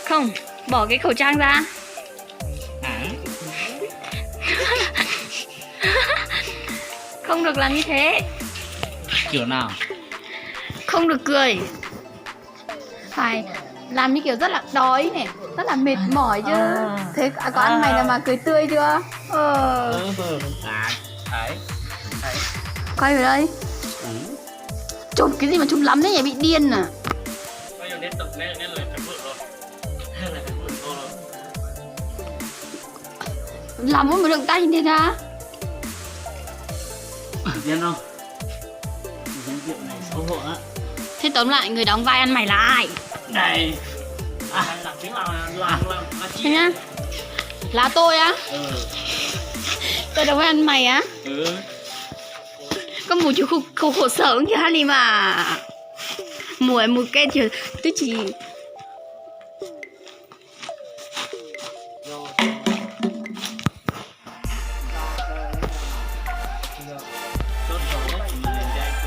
Không, bỏ cái khẩu trang ra. Không được làm như thế. Kiểu nào? Không được cười. Phải làm như kiểu rất là đói này, rất là mệt mỏi chứ. Thế có ăn mày nào mà cười tươi chưa? Đấy. Quay về đây. Chụp cái gì mà chụp lắm đấy nhỉ, bị điên à. Bây giờ đến tập lên rồi phải vượt rồi. Làm một động tác như thế ra. Điên không? Cái việc này xấu hổ á. Thế tóm lại người đóng vai ăn mày là ai? Này. Làm chính là Thế nhá. Là tôi á? Tôi đóng vai ăn mày á? Có một chút khổ sở như thế này mà. Mùa một cái kiểu tôi chỉ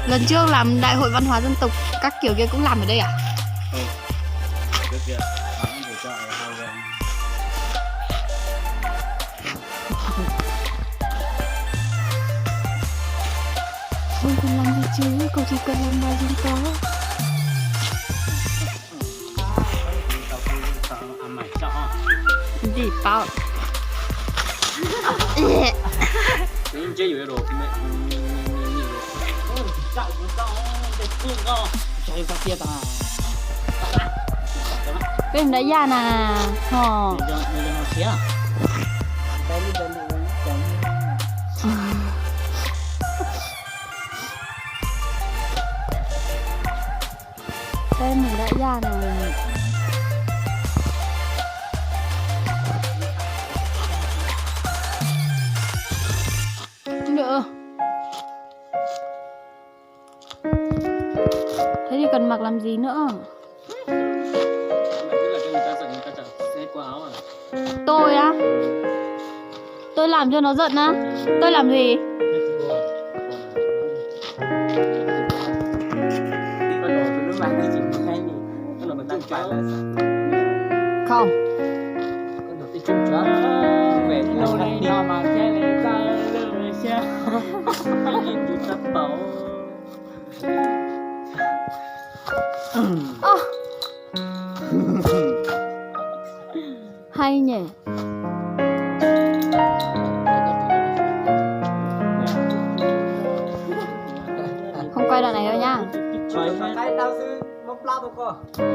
lần trước làm đại hội văn hóa dân tộc các kiểu kia cũng làm ở đây à? Không cần làm gì chứ, cậu chỉ cần làm bài chúng có. Gì bao? Cái em đã ra nè. Đây mình đã ra này. Nữa. Thế thì cần mặc làm gì nữa? Tôi á? Tôi làm cho nó giận á? Tôi làm gì? Không. Hay nhỉ. Không quay đoạn này đâu nha.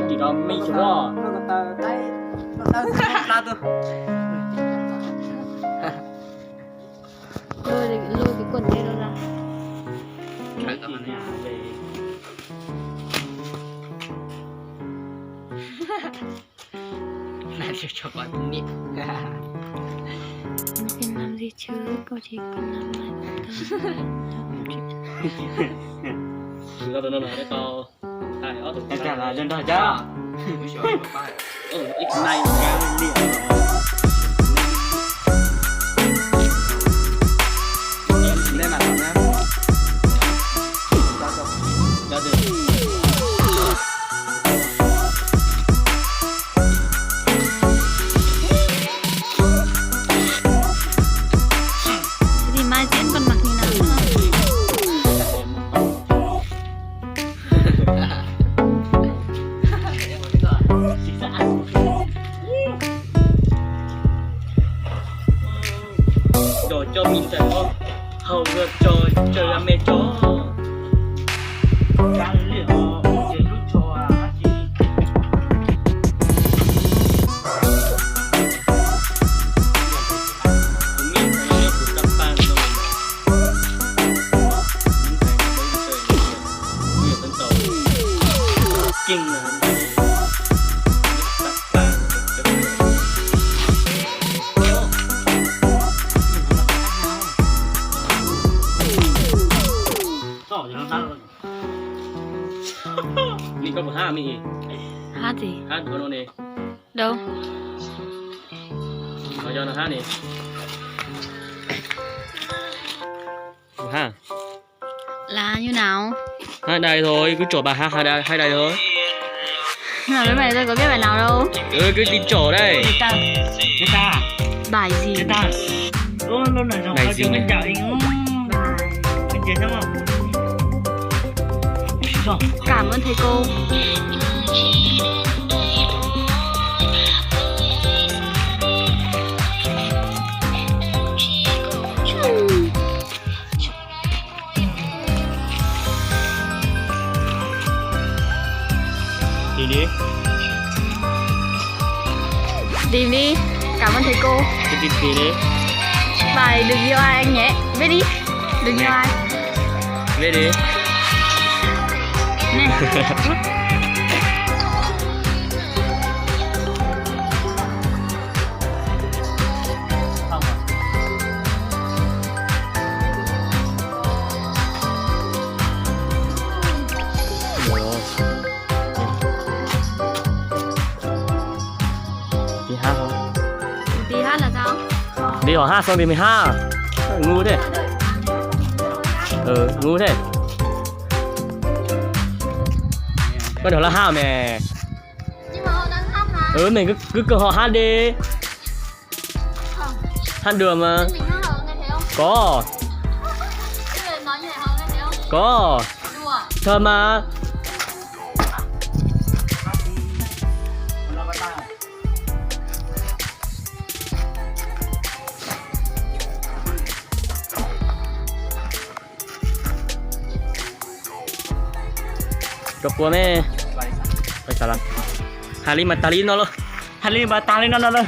Chỉ có mình chú bò. Lôi cái quần đây đâu ra. Làm cho con nít. Không cần làm gì chứ, cô chỉ cần làm lại. Chúng ta tôi nói đấy tao. Em cả là dân đó chứ. X này cái điện. Đây là thằng em. Ra được. Thì mai diễn con mặc như nào nữa? Đồ cho mình trời ơi. Hầu ngược trời, trời là mẹ chó. Mình có một hát mình. Hát gì? Hát của nó nè. Đâu? Nói cho nó hát nè. Ha. Là như nào? Hát đây thôi, cứ trổ bà hát hai đây thôi. Nào với mày tôi có biết bài nào đâu. Cứ tìm chỗ đây. Người ta Bài gì? người ta luôn luôn là dòng Bài ở gì trường nhỉ? bên chợ bên trên đúng không? Rồi. Cảm ơn thầy cô. Đi đi. Tìm đi. Cảm ơn thầy cô. Cứ tìm gì đi. Bài đừng yêu ai anh nhé. Viết đi. Đừng yêu ai. Về đi. Này. Không à? Rồi. Đi hát không? Đi hát là sao? Đi hỏi hát xong thì mình hát. Ngu thế. Ngu thế. Con đó là hát mẹ. Nhưng mà họ đang hát mà. Mình cứ họ hát đi. Không. Hát được mà. Mình hát họ nghe thấy không? Có. Bây giờ nói như này họ nghe thấy không? Có. Đùa. Thật mà. Chọc của mẹ. Phải sao lắm. Halim mà tali nó luôn. Halim bà ta lên nó lên